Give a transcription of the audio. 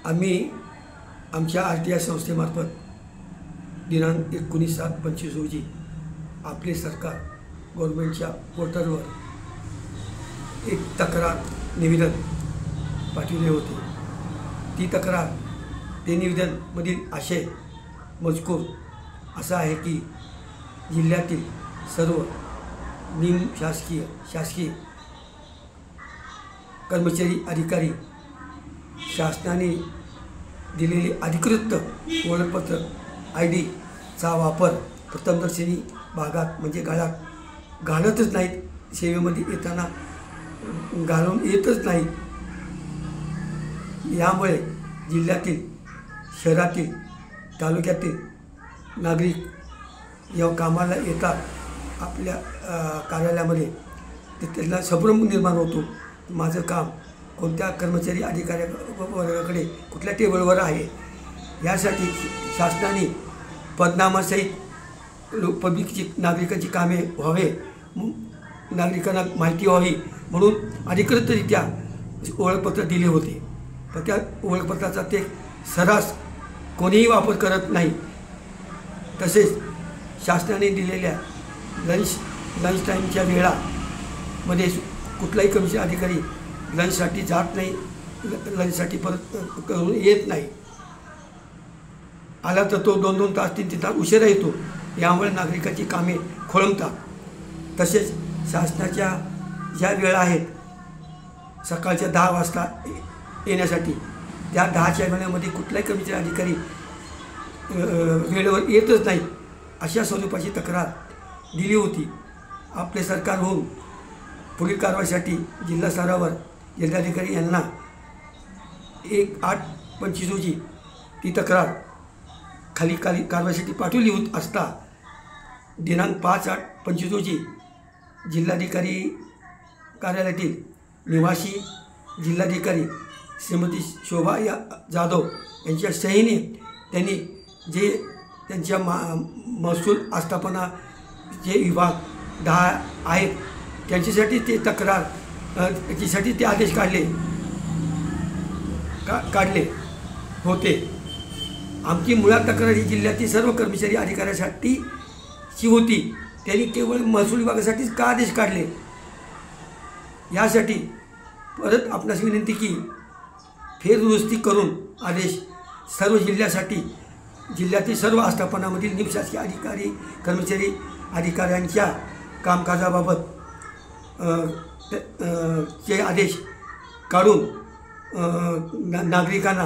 आम्ही आमच्या RTI संस्थेमार्फत दिनांक 19/7/25 रोजी आपले सरकार गव्हर्नमेंटच्या पोर्टलवर एक तक्रार निवेदन पाठविले होते। ती तक्रार ते निवेदनमधील आशय मजकूर असा आहे की जिल्ह्यातील सर्व शासकीय कर्मचारी अधिकारी शासनाने दिलेले अधिकृत ओळखपत्र ID चा वापर प्रथमदर्शनी भागात म्हणजे गाळात घालतच नाहीत, सेवेमध्ये येताना घालून येतच नाही। यामुळे जिल्ह्यातील शहरातील तालुक्यातील नागरिक जेव्हा कामाला येतात आपल्या कार्यालयामध्ये तर त्यांना संभ्रम निर्माण होतो, माझं काम कोणत्या कर्मचारी अधिकाऱ्याकडे कुठल्या टेबलवर आहे। यासाठी शासनाने पदनामासहित पब्लिकची नागरिकांची कामे व्हावे, नागरिकांना माहिती व्हावी म्हणून अधिकृतरित्या ओळखपत्र दिले होते। तर त्या ओळखपत्राचा ते सर्रास कोणीही वापर करत नाही। तसेच शासनाने दिलेल्या लंच टाईमच्या वेळामध्ये कुठलाही कर्मचारी अधिकारी लंचसाठी जात नाही, लंचसाठी परत करून येत नाही। आला तर तो 2-2 तास 3-3 तास उशिरा येतो। यामुळे नागरिकांची कामे खोळंबतात। तसेच शासनाच्या ज्या वेळा आहेत सकाळच्या 10 वाजता येण्यासाठी, त्या 10च्या वेळेमध्ये कुठलाही कर्मचारी अधिकारी वेळेवर येतच नाही, अशा स्वरूपाची तक्रार दिली होती। आपले सरकार होऊन पुढील कारवाईसाठी जिल्हा स्तरावर जिल्हाधिकारी यांना 1/8/25 रोजी ती तक्रार खाली कारवाईसाठी पाठवली होत असता दिनांक 5/8/25 रोजी जिल्हाधिकारी कार्यालयातील निवासी जिल्हाधिकारी श्रीमती शोभा जाधव यांच्या सहीने त्यांनी जे त्यांच्या महसूल आस्थापना जे विभाग 10 आहेत त्यांच्यासाठी ते तक्रार त्याच्यासाठी ते आदेश काढले होते। आमची मुळात तक्रार ही जिल्ह्यातील सर्व कर्मचारी अधिकाऱ्यासाठीची होती, त्यांनी केवळ महसूल विभागासाठीच का आदेश काढले। यासाठी परत आपणास विनंती की फेरदुरुस्ती करून आदेश सर्व जिल्ह्यासाठी जिल्ह्यातील सर्व आस्थापनामधील निमशासकीय अधिकारी कर्मचारी अधिकाऱ्यांच्या कामकाजाबाबत चे आदेश काढून नागरिकांना